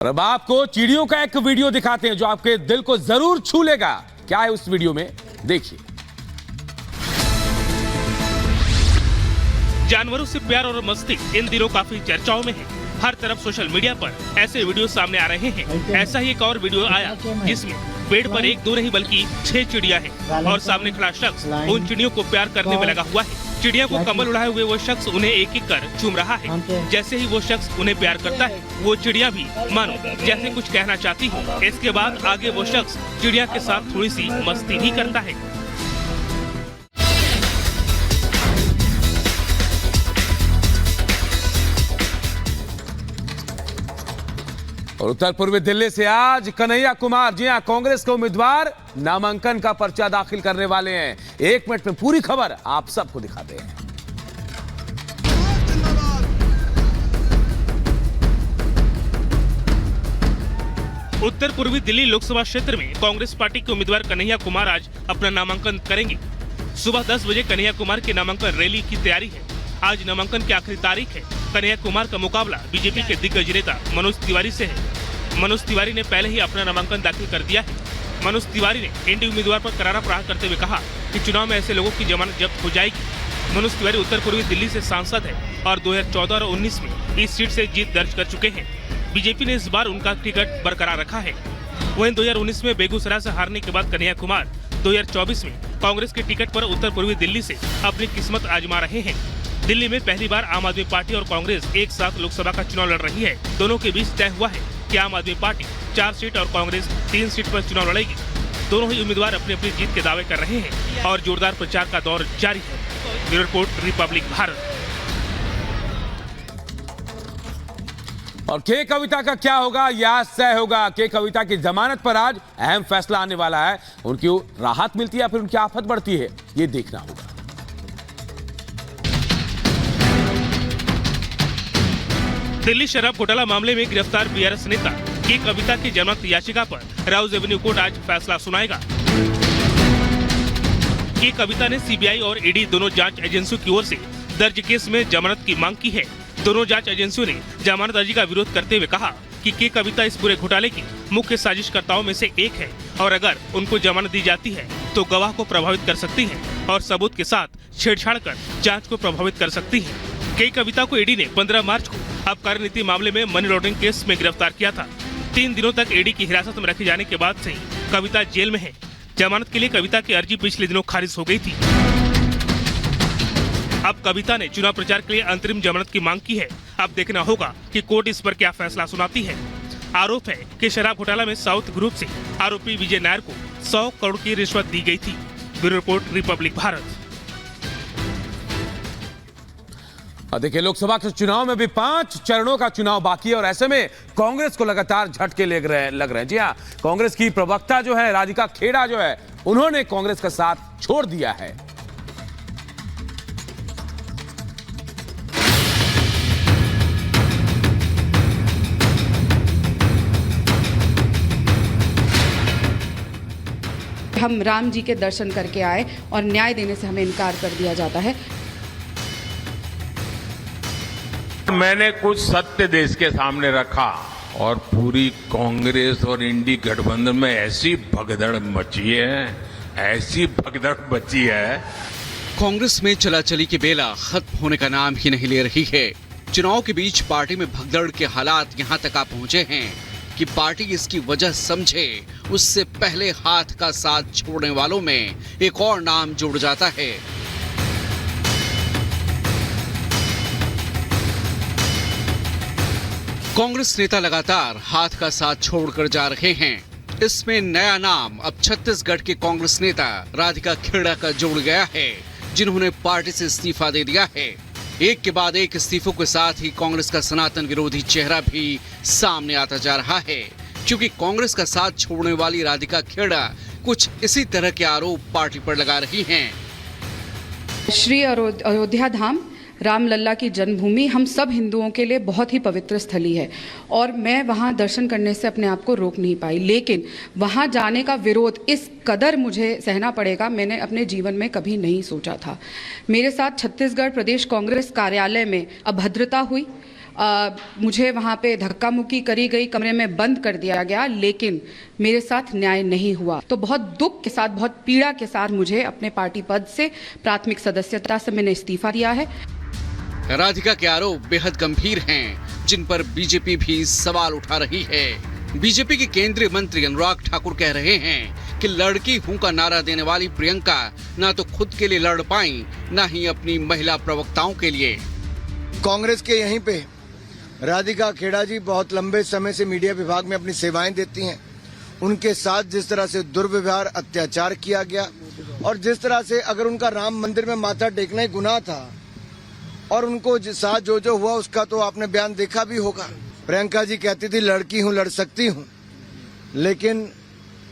और अब आपको चिड़ियों का एक वीडियो दिखाते हैं जो आपके दिल को जरूर छू लेगा। क्या है उस वीडियो में, देखिए। जानवरों से प्यार और मस्ती इन दिनों काफी चर्चाओं में है। हर तरफ सोशल मीडिया पर ऐसे वीडियो सामने आ रहे हैं। ऐसा ही एक और वीडियो आया जिसमें पेड़ पर एक दो नहीं बल्कि 6 चिड़िया हैं और सामने खड़ा शख्स उन चिड़ियों को प्यार करने में लगा हुआ है। चिड़िया को कंबल उड़ाए हुए वो शख्स उन्हें एक एक कर चूम रहा है। जैसे ही वो शख्स उन्हें प्यार करता है, वो चिड़िया भी मानो जैसे कुछ कहना चाहती हो। इसके बाद आगे वो शख्स चिड़िया के साथ थोड़ी सी मस्ती भी करता है। और उत्तर पूर्वी दिल्ली से आज कन्हैया कुमार, जी हां, कांग्रेस के उम्मीदवार नामांकन का पर्चा दाखिल करने वाले हैं। 1 मिनट में पूरी खबर आप सबको दिखाते हैं। उत्तर पूर्वी दिल्ली लोकसभा क्षेत्र में कांग्रेस पार्टी के उम्मीदवार कन्हैया कुमार आज अपना नामांकन करेंगे। सुबह 10 बजे कन्हैया कुमार की नामांकन रैली की तैयारी है। आज नामांकन की आखिरी तारीख है। कन्हैया कुमार का मुकाबला बीजेपी के दिग्गज नेता मनोज तिवारी से है। मनोज तिवारी ने पहले ही अपना नामांकन दाखिल कर दिया है। मनोज तिवारी ने एनडीए उम्मीदवार पर करारा प्रहार करते हुए कहा कि चुनाव में ऐसे लोगों की जमानत जब्त हो जाएगी। मनोज तिवारी उत्तर पूर्वी दिल्ली से सांसद है और 2014 और 19 में इस सीट से जीत दर्ज कर चुके हैं। बीजेपी ने इस बार उनका टिकट बरकरार रखा है। वहीं 2019 में बेगूसराय से हारने के बाद कन्हैया कुमार 2024 में कांग्रेस के टिकट पर उत्तर पूर्वी दिल्ली से अपनी किस्मत आजमा रहे हैं। दिल्ली में पहली बार आम आदमी पार्टी और कांग्रेस एक साथ लोकसभा का चुनाव लड़ रही है। दोनों के बीच तय हुआ है कि आम आदमी पार्टी 4 सीट और कांग्रेस 3 सीट पर चुनाव लड़ेगी। दोनों ही उम्मीदवार अपनी अपनी जीत के दावे कर रहे हैं और जोरदार प्रचार का दौर जारी है। Bureau report, Republic Bharat. और के कविता का क्या होगा, या तय होगा। के कविता की जमानत पर आज अहम फैसला आने वाला है। उनकी राहत मिलती है या फिर उनकी आफत बढ़ती है, ये देखना होगा। दिल्ली शराब घोटाला मामले में गिरफ्तार बीआरएस नेता के कविता की जमानत याचिका पर राउज एवेन्यू कोर्ट आज फैसला सुनाएगा। के कविता ने सीबीआई और ईडी दोनों जांच एजेंसियों की ओर से दर्ज केस में जमानत की मांग की है। दोनों जांच एजेंसियों ने जमानत अर्जी का विरोध करते हुए कहा कि के कविता इस पूरे घोटाले की मुख्य साजिशकर्ताओं में से एक है और अगर उनको जमानत दी जाती है तो गवाह को प्रभावित कर सकती है और सबूत के साथ छेड़छाड़ कर जांच को प्रभावित कर सकती है। के कविता को ईडी ने 15 मार्च को आबकारी नीति मामले में मनी लॉन्ड्रिंग केस में गिरफ्तार किया था। 3 दिनों तक ईडी की हिरासत में रखे जाने के बाद से ही कविता जेल में है। जमानत के लिए कविता की अर्जी पिछले दिनों खारिज हो गई थी। अब कविता ने चुनाव प्रचार के लिए अंतरिम जमानत की मांग की है। अब देखना होगा कि कोर्ट इस पर क्या फैसला सुनाती है। आरोप है कि शराब घोटाला में साउथ ग्रुप से आरोपी विजय नायर को 100 करोड़ की रिश्वत दी गई थी। Bureau report, Republic Bharat. देखिए, लोकसभा के चुनाव में भी 5 चरणों का चुनाव बाकी है और ऐसे में कांग्रेस को लगातार झटके लग रहे हैं। जी हाँ, कांग्रेस की प्रवक्ता जो है राधिका खेड़ा जो है, उन्होंने कांग्रेस का साथ छोड़ दिया है। हम राम जी के दर्शन करके आए और न्याय देने से हमें इनकार कर दिया जाता है। मैंने कुछ सत्य देश के सामने रखा और पूरी कांग्रेस और इंडी गठबंधन में ऐसी भगदड़ मची है, ऐसी भगदड़ मची है। कांग्रेस में चलाचली की बेला खत्म होने का नाम ही नहीं ले रही है। चुनाव के बीच पार्टी में भगदड़ के हालात यहां तक आ पहुंचे हैं कि पार्टी इसकी वजह समझे उससे पहले हाथ का साथ छोड़ने वालों में एक और नाम जुड़ जाता है। कांग्रेस नेता लगातार हाथ का साथ छोड़कर जा रहे हैं। इसमें नया नाम अब छत्तीसगढ़ के कांग्रेस नेता राधिका खेड़ा का जुड़ गया है, जिन्होंने पार्टी से इस्तीफा दे दिया है। एक के बाद एक इस्तीफों के साथ ही कांग्रेस का सनातन विरोधी चेहरा भी सामने आता जा रहा है, क्योंकि कांग्रेस का साथ छोड़ने वाली राधिका खेड़ा कुछ इसी तरह के आरोप पार्टी पर लगा रही हैं। श्री अयोध्या धाम रामलल्ला की जन्मभूमि हम सब हिंदुओं के लिए बहुत ही पवित्र स्थली है और मैं वहां दर्शन करने से अपने आप को रोक नहीं पाई, लेकिन वहां जाने का विरोध इस कदर मुझे सहना पड़ेगा, मैंने अपने जीवन में कभी नहीं सोचा था। मेरे साथ छत्तीसगढ़ प्रदेश कांग्रेस कार्यालय में अभद्रता हुई, मुझे वहाँ पे धक्का मुक्की करी गई, कमरे में बंद कर दिया गया, लेकिन मेरे साथ न्याय नहीं हुआ। तो बहुत दुख के साथ, बहुत पीड़ा के साथ मुझे अपने पार्टी पद से, प्राथमिक सदस्यता से मैंने इस्तीफा दिया है। राधिका के आरोप बेहद गंभीर हैं, जिन पर बीजेपी भी सवाल उठा रही है। बीजेपी के केंद्रीय मंत्री अनुराग ठाकुर कह रहे हैं कि लड़की हूं का नारा देने वाली प्रियंका ना तो खुद के लिए लड़ पाई, ना ही अपनी महिला प्रवक्ताओं के लिए। कांग्रेस के यहीं पे राधिका खेड़ा जी बहुत लंबे समय से मीडिया विभाग में अपनी सेवाएं देती हैं। उनके साथ जिस तरह से दुर्व्यवहार, अत्याचार किया गया, और जिस तरह से अगर उनका राम मंदिर में माथा टेकना ही गुनाह था, और उनको साथ जो हुआ उसका तो आपने बयान देखा भी होगा। प्रियंका जी कहती थी लड़की हूं, लड़ सकती हूं, लेकिन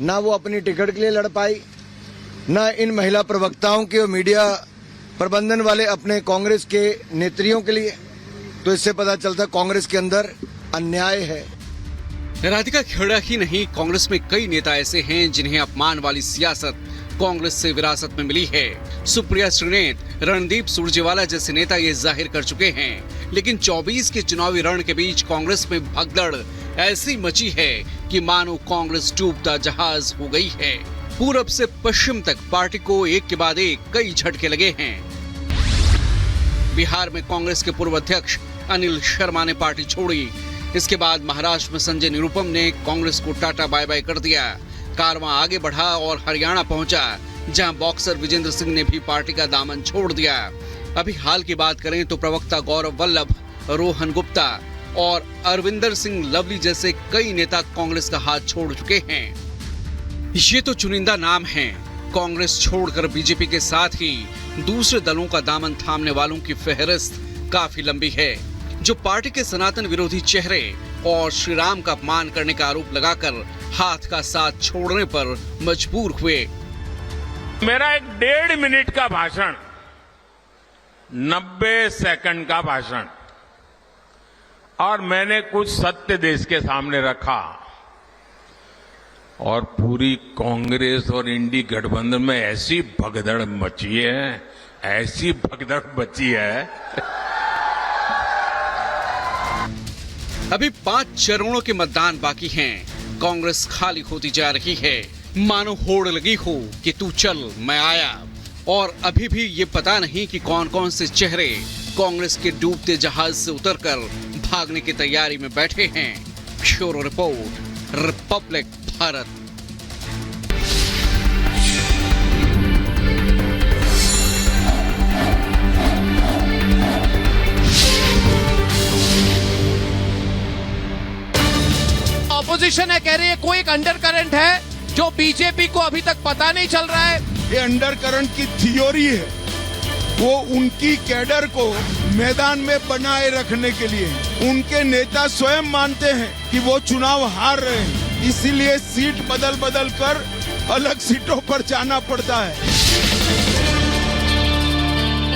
ना वो अपनी टिकट के लिए लड़ पाई, ना इन महिला प्रवक्ताओं के और मीडिया प्रबंधन वाले अपने कांग्रेस के नेत्रियों के लिए। तो इससे पता चलता कांग्रेस के अंदर अन्याय है। राधिका खेड़ा ही नहीं, कांग्रेस में कई नेता ऐसे हैं जिन्हें अपमान वाली सियासत कांग्रेस से विरासत में मिली है। सुप्रिया श्रीनेत, रणदीप सुरजेवाला जैसे नेता ये जाहिर कर चुके हैं, लेकिन 24 के चुनावी रण के बीच कांग्रेस में भगदड़ ऐसी मची है कि मानो कांग्रेस डूबता जहाज हो गई है। पूरब से पश्चिम तक पार्टी को एक के बाद एक कई झटके लगे हैं। बिहार में कांग्रेस के पूर्व अध्यक्ष अनिल शर्मा ने पार्टी छोड़ी। इसके बाद महाराष्ट्र में संजय निरुपम ने कांग्रेस को टाटा बाय बाय कर दिया। कारवां आगे बढ़ा और हरियाणा पहुंचा, जहां बॉक्सर विजेंद्र सिंह ने भी पार्टी का दामन छोड़ दिया। अभी हाल की बात करें तो प्रवक्ता गौरव वल्लभ, रोहन गुप्ता और अरविंदर सिंह लवली जैसे कई नेता कांग्रेस का हाथ छोड़ चुके हैं। ये तो चुनिंदा नाम हैं। कांग्रेस छोड़कर बीजेपी के साथ ही दूसरे दलों का दामन थामने वालों की फहरिस्त काफी लंबी है, जो पार्टी के सनातन विरोधी चेहरे और श्री राम का अपमान करने का आरोप लगाकर हाथ का साथ छोड़ने पर मजबूर हुए। मेरा एक 1.5 मिनट का भाषण, 90 सेकंड का भाषण, और मैंने कुछ सत्य देश के सामने रखा, और पूरी कांग्रेस और इंडी गठबंधन में ऐसी भगदड़ मची है, ऐसी भगदड़ मची है। अभी 5 चरणों के मतदान बाकी हैं। कांग्रेस खाली होती जा रही है, मानो होड़ लगी हो कि तू चल मैं आया। और अभी भी ये पता नहीं कि कौन कौन से चेहरे कांग्रेस के डूबते जहाज से उतरकर भागने की तैयारी में बैठे हैं। Bureau report, Republic Bharat. Opposition है, कह रही है कोई एक अंडर करंट है जो बीजेपी को अभी तक पता नहीं चल रहा है। ये अंडर करंट की थ्योरी है, वो उनकी कैडर को मैदान में बनाए रखने के लिए। उनके नेता स्वयं मानते हैं कि वो चुनाव हार रहे हैं, इसीलिए सीट बदल बदल कर अलग सीटों पर जाना पड़ता है।